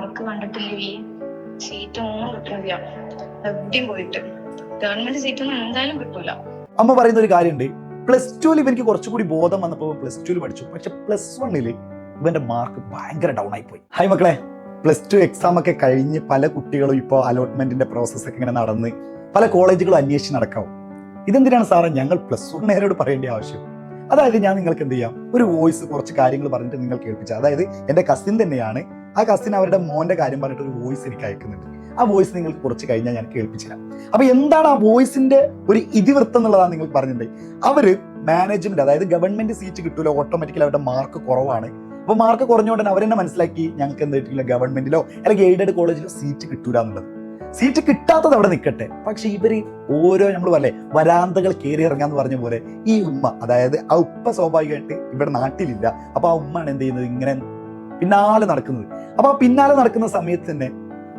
Mark കണ്ടിട്ടില്ലേ seat ഒന്നും കിട്ടുന്നില്ല. എവിടെയും പോയിട്ട് ഗവൺമെന്റ് സീറ്റൊന്നും എന്തായാലും കിട്ടൂല. അമ്മ പറയുന്ന ഒരു കാര്യമുണ്ട്, പ്ലസ് ടുവിൽ ഇവർക്ക് കുറച്ചുകൂടി ബോധം വന്നപ്പോൾ പ്ലസ് ടുവിൽ പഠിച്ചു, പക്ഷെ പ്ലസ് വണ്ണിൽ ഇവന്റെ മാർക്ക് ഭയങ്കര ഡൗൺ ആയി പോയി. ഹായ് മക്കളെ, പ്ലസ് ടു എക്സാം ഒക്കെ കഴിഞ്ഞ് പല കുട്ടികളും ഇപ്പോൾ അലോട്ട്മെന്റിന്റെ പ്രോസസ് ഒക്കെ ഇങ്ങനെ നടന്ന് പല കോളേജുകളും അന്വേഷിച്ച് നടക്കാവും. ഇതെന്തിനാണ് സാറേ ഞങ്ങൾ പ്ലസ് വണ്ണേരോട് പറയേണ്ട ആവശ്യം? അതായത് ഞാൻ നിങ്ങൾക്ക് എന്ത് ചെയ്യാം, ഒരു വോയിസ് കുറച്ച് കാര്യങ്ങൾ പറഞ്ഞിട്ട് നിങ്ങൾ കേൾപ്പിച്ച, അതായത് എൻ്റെ കസിൻ തന്നെയാണ്, ആ കസിൻ അവരുടെ മോന്റെ കാര്യം പറഞ്ഞിട്ട് ഒരു വോയിസ് എനിക്ക് അയക്കുന്നുണ്ട്. ആ വോയിസ് നിങ്ങൾക്ക് കുറച്ച് കഴിഞ്ഞാൽ ഞാൻ കേൾപ്പിച്ചുതരാം. അപ്പൊ എന്താണ് ആ വോയിസിന്റെ ഒരു ഇതിവൃത്തം എന്നുള്ളതാണ് നിങ്ങൾക്ക് പറഞ്ഞിട്ടുണ്ട്. അവര് മാനേജ്മെന്റ്, അതായത് ഗവൺമെന്റ് സീറ്റ് കിട്ടൂല, ഓട്ടോമാറ്റിക്കലി അവരുടെ മാർക്ക് കുറവാണ്. അപ്പൊ മാർക്ക് കുറഞ്ഞുകൊണ്ട് തന്നെ അവരെന്നെ മനസ്സിലാക്കി ഞങ്ങൾക്ക് എന്തായിട്ടില്ല ഗവൺമെന്റിലോ അല്ലെങ്കിൽ എയ്ഡഡ് കോളേജിലോ സീറ്റ് കിട്ടൂല എന്നുള്ളത്. സീറ്റ് കിട്ടാത്തത് അവിടെ നിൽക്കട്ടെ, പക്ഷെ ഇവര് ഓരോ നമ്മൾ പറയേ വരാന്തകൾ കയറി ഇറങ്ങാന്ന് പറഞ്ഞ പോലെ ഈ ഉമ്മ, അതായത് ആ ഉപ്പ സ്വാഭാവികമായിട്ട് ഇവിടെ നാട്ടിലില്ല. അപ്പൊ ആ ഉമ്മാണ് എന്ത് ചെയ്യുന്നത്, ഇങ്ങനെ പിന്നാലെ നടക്കുന്നത്. അപ്പൊ ആ പിന്നാലെ നടക്കുന്ന സമയത്ത് തന്നെ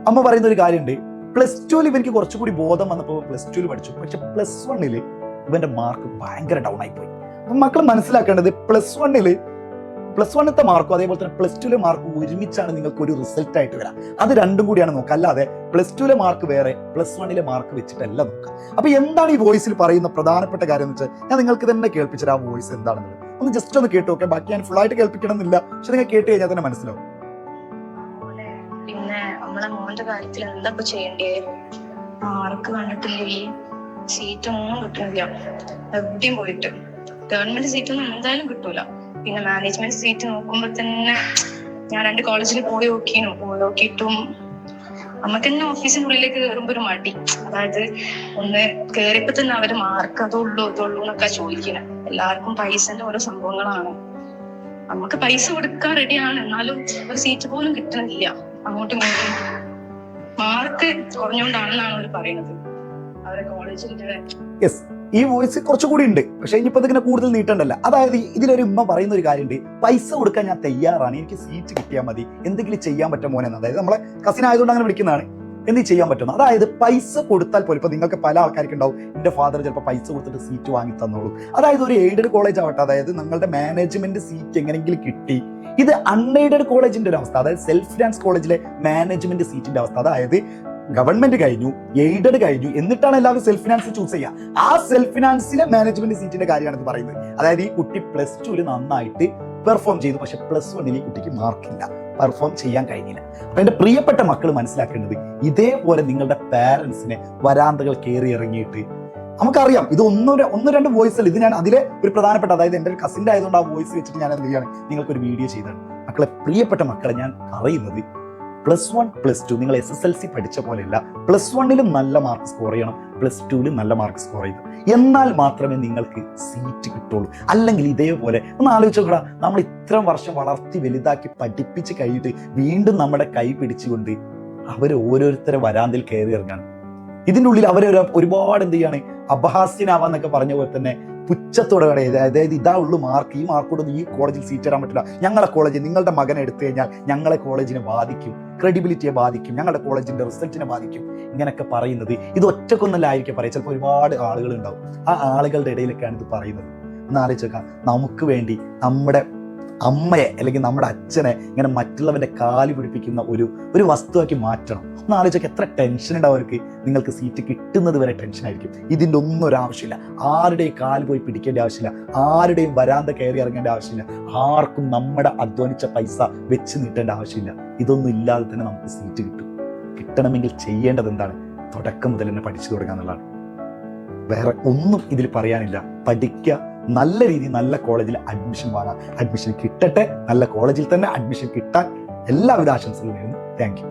അമ്മ പറയുന്ന ഒരു കാര്യമുണ്ട്, പ്ലസ് ടുവിൽ ഇവർക്ക് കുറച്ചുകൂടി ബോധം വന്നപ്പോൾ പ്ലസ് ടുവിൽ പഠിച്ചു, പക്ഷെ പ്ലസ് വണ്ണിൽ ഇവന്റെ മാർക്ക് ഭയങ്കര ഡൗൺ ആയി പോയി. അപ്പൊ മക്കൾ മനസ്സിലാക്കേണ്ടത് പ്ലസ് വണ്ണത്തെ മാർക്കും അതേപോലെ തന്നെ പ്ലസ് ടുവിലെ മാർക്കും ഒരുമിച്ചാണ് നിങ്ങൾക്ക് ഒരു റിസൾട്ട് ആയിട്ട് വരാം. അത് രണ്ടും കൂടിയാണ് നോക്കുക, അല്ലാതെ പ്ലസ് ടുവിലെ മാർക്ക് വേറെ പ്ലസ് വണ്ണിലെ മാർക്ക് വെച്ചിട്ടല്ല നോക്കുക. അപ്പൊ എന്താണ് ഈ വോയിസിൽ പറയുന്ന പ്രധാനപ്പെട്ട കാര്യം എന്ന് വെച്ചാൽ ഞാൻ നിങ്ങൾക്ക് തന്നെ കേൾപ്പിച്ചത് ആ വോയിസ് എന്താണെന്നുള്ളത് ഒന്ന് ജസ്റ്റ് ഒന്ന് കേട്ടു നോക്കാം. ബാക്കി ഞാൻ ഫുൾ ആയിട്ട് കേൾപ്പിക്കണം എന്നില്ല, പക്ഷെ നിങ്ങൾ കേട്ട് കഴിഞ്ഞാൽ തന്നെ മനസ്സിലാവും. പിന്നെ നമ്മളെ മോന്റെ കാര്യത്തിൽ എന്താ ചെയ്യേണ്ടേ? മാർക്ക് കണ്ടിട്ടില്ലേ സീറ്റ് ഒന്നും കിട്ടുന്നില്ല. എവിടെയും പോയിട്ട് ഗവൺമെന്റ് സീറ്റൊന്നും എന്തായാലും കിട്ടൂല. പിന്നെ മാനേജ്മെന്റ് സീറ്റ് നോക്കുമ്പോ തന്നെ ഞാൻ 2 കോളേജിൽ പോയി നോക്കിയിട്ടും നമുക്ക് തന്നെ ഓഫീസിനുള്ളിലേക്ക് കയറുമ്പോ ഒരു മടി. അതായത് ഒന്ന് കേറിയപ്പോ തന്നെ അവര് മാർക്ക് അതുള്ളൂ എന്നൊക്കെ ചോദിക്കണം. എല്ലാവർക്കും പൈസന്റെ ഓരോ സംഭവങ്ങളാണ്. നമുക്ക് പൈസ കൊടുക്കാൻ റെഡിയാണ്, എന്നാലും ഒരു സീറ്റ് പോലും കിട്ടുന്നില്ല. അങ്ങോട്ടും ഇങ്ങോട്ടും മാർക്ക് കുറഞ്ഞുകൊണ്ടാണെന്നാണ് അവർ പറയുന്നത് അവരെ കോളേജിന്റെ. യെസ്, ഈ വോയിസ് കുറച്ചുകൂടി ഉണ്ട്, പക്ഷെ ഇനിയിപ്പോ ഇതിങ്ങനെ കൂടുതൽ നീട്ടണ്ടല്ല. അതായത് ഇതിലൊരു ഉമ്മ പറയുന്ന ഒരു കാര്യമുണ്ട്, പൈസ കൊടുക്കാൻ ഞാൻ തയ്യാറാണ്, എനിക്ക് സീറ്റ് കിട്ടിയാൽ മതി, എന്തെങ്കിലും ചെയ്യാൻ പറ്റുമോ മോനെന്ന്. അതായത് നമ്മളെ കസിൻ ആയതുകൊണ്ട് അങ്ങനെ വിളിക്കുന്നതാണ്, എന്ത് ചെയ്യാൻ പറ്റുന്നു. അതായത് പൈസ കൊടുത്താൽ പോലും ഇപ്പൊ നിങ്ങൾക്ക് പല ആൾക്കാർക്ക് ഉണ്ടാവും, എന്റെ ഫാദർ ചിലപ്പോൾ പൈസ കൊടുത്തിട്ട് സീറ്റ് വാങ്ങി തന്നോളൂ. അതായത് ഒരു എയ്ഡഡ് കോളേജ് ആവട്ടെ, അതായത് നിങ്ങളുടെ മാനേജ്മെന്റ് സീറ്റ് എങ്ങനെയെങ്കിലും കിട്ടി. ഇത് അൺഎയ്ഡഡ് കോളേജിന്റെ ഒരു അവസ്ഥ, അതായത് സെൽഫ് ഫിനാൻസ് കോളേജിലെ മാനേജ്മെന്റ് സീറ്റിന്റെ അവസ്ഥ. അതായത് ഗവൺമെന്റ് കഴിഞ്ഞു, എയ്ഡഡ് കഴിഞ്ഞു, എന്നിട്ടാണ് എല്ലാവരും സെൽഫ് ഫിനാൻസ് ചൂസ് ചെയ്യുക. ആ സെൽഫ് ഫിനാൻസിലെ മാനേജ്മെന്റ് സീറ്റിന്റെ കാര്യമാണ് ഇത് പറയുന്നത്. അതായത് ഈ കുട്ടി പ്ലസ് ടുവിൽ നന്നായിട്ട് പെർഫോം ചെയ്തു, പക്ഷെ പ്ലസ് വണ്ണിൽ ഈ കുട്ടിക്ക് മാർക്കില്ല, പെർഫോം ചെയ്യാൻ കഴിഞ്ഞില്ല. അപ്പൊ എന്റെ പ്രിയപ്പെട്ട മക്കൾ മനസ്സിലാക്കേണ്ടത്, ഇതേപോലെ നിങ്ങളുടെ പാരന്റ്സിനെ വരാന്തകൾ കയറി ഇറങ്ങിയിട്ട്, നമുക്കറിയാം ഇത് ഒന്ന് രണ്ട് വോയിസ് അല്ല, ഇത് ഞാൻ അതിലെ ഒരു പ്രധാനപ്പെട്ട, അതായത് എൻ്റെ ഒരു കസിൻ്റെ ആയതുകൊണ്ട് ആ വോയിസ് വെച്ചിട്ട് ഞാൻ എന്ത് ചെയ്യാണ് നിങ്ങൾക്കൊരു വീഡിയോ ചെയ്തതാണ്. മക്കളെ, പ്രിയപ്പെട്ട മക്കളെ, ഞാൻ അറിയുന്നത് പ്ലസ് 1 പ്ലസ് 2 നിങ്ങൾ SSLC പഠിച്ച പോലെയല്ല. പ്ലസ് 1ലും നല്ല മാർക്ക് സ്കോർ ചെയ്യണം, പ്ലസ് 2ലും നല്ല മാർക്ക് സ്കോർ ചെയ്യണം, എന്നാൽ മാത്രമേ നിങ്ങൾക്ക് സീറ്റ് കിട്ടുള്ളൂ. അല്ലെങ്കിൽ ഇതേപോലെ ഒന്ന് ആലോചിച്ച് നോക്കടാ, നമ്മൾ ഇത്രയും വർഷം വളർത്തി വലുതാക്കി പഠിപ്പിച്ച് കഴിഞ്ഞിട്ട് വീണ്ടും നമ്മുടെ കൈ പിടിച്ചുകൊണ്ട് അവർ ഓരോരുത്തരെ വരാന്തിൽ കയറി ഇറങ്ങാണ്. ഇതിൻ്റെ ഉള്ളിൽ അവരെ ഒരുപാട് എന്ത് ചെയ്യാണ്, അപഹാസ്യനാവാന്നൊക്കെ പറഞ്ഞ പോലെ തന്നെ പുച്ഛത്തോടെ, അതായത് ഇതാ ഉള്ളു മാർക്ക്, ഈ മാർക്കോടൊന്നും ഈ കോളേജിൽ സീറ്റ് തരാൻ പറ്റില്ല, ഞങ്ങളെ കോളേജ് നിങ്ങളുടെ മകനെ എടുത്തു കഴിഞ്ഞാൽ ഞങ്ങളെ കോളേജിനെ ബാധിക്കും, ക്രെഡിബിലിറ്റിയെ ബാധിക്കും, ഞങ്ങളുടെ കോളേജിന്റെ റിസൾട്ടിനെ ബാധിക്കും, ഇങ്ങനെയൊക്കെ പറയുന്നത് ഇത് ഒറ്റക്കൊന്നല്ല ആയിരിക്കും പറയുക. ചിലപ്പോൾ ഒരുപാട് ആളുകൾ ഉണ്ടാവും, ആ ആളുകളുടെ ഇടയിലൊക്കെയാണ് ഇത് പറയുന്നത്. ഒന്ന് ആലോചിച്ചേക്കാം, നമുക്ക് വേണ്ടി നമ്മുടെ അമ്മയെ അല്ലെങ്കിൽ നമ്മുടെ അച്ഛനെ ഇങ്ങനെ മറ്റുള്ളവന്റെ കാല് പിടിപ്പിക്കുന്ന ഒരു വസ്തുവാക്കി മാറ്റണം. ഒന്ന് ആലോചിച്ചൊക്കെ എത്ര ടെൻഷൻ ഉണ്ടാവും അവർക്ക്. നിങ്ങൾക്ക് സീറ്റ് കിട്ടുന്നത് വരെ ടെൻഷൻ ആയിരിക്കും. ഇതിൻ്റെ ഒന്നും ഒരു ആവശ്യമില്ല, ആരുടെയും കാല് പോയി പിടിക്കേണ്ട ആവശ്യമില്ല, ആരുടെയും വരാന്ത കയറി ഇറങ്ങേണ്ട ആവശ്യമില്ല, ആർക്കും നമ്മുടെ അധ്വാനിച്ച പൈസ വെച്ച് നീട്ടേണ്ട ആവശ്യമില്ല. ഇതൊന്നും ഇല്ലാതെ തന്നെ നമുക്ക് സീറ്റ് കിട്ടും. കിട്ടണമെങ്കിൽ ചെയ്യേണ്ടത് എന്താണ്, തുടക്കം മുതൽ തന്നെ പഠിച്ചു തുടങ്ങുക എന്നുള്ളതാണ്. വേറെ ഒന്നും ഇതിൽ പറയാനില്ല. പഠിക്കുക, നല്ല രീതിയിൽ നല്ല കോളേജിൽ അഡ്മിഷൻ വാങ്ങാം, അഡ്മിഷൻ കിട്ടട്ടെ, നല്ല കോളേജിൽ തന്നെ അഡ്മിഷൻ കിട്ടാൻ എല്ലാവിധ ആശംസകളും നേരുന്നു. Thank you.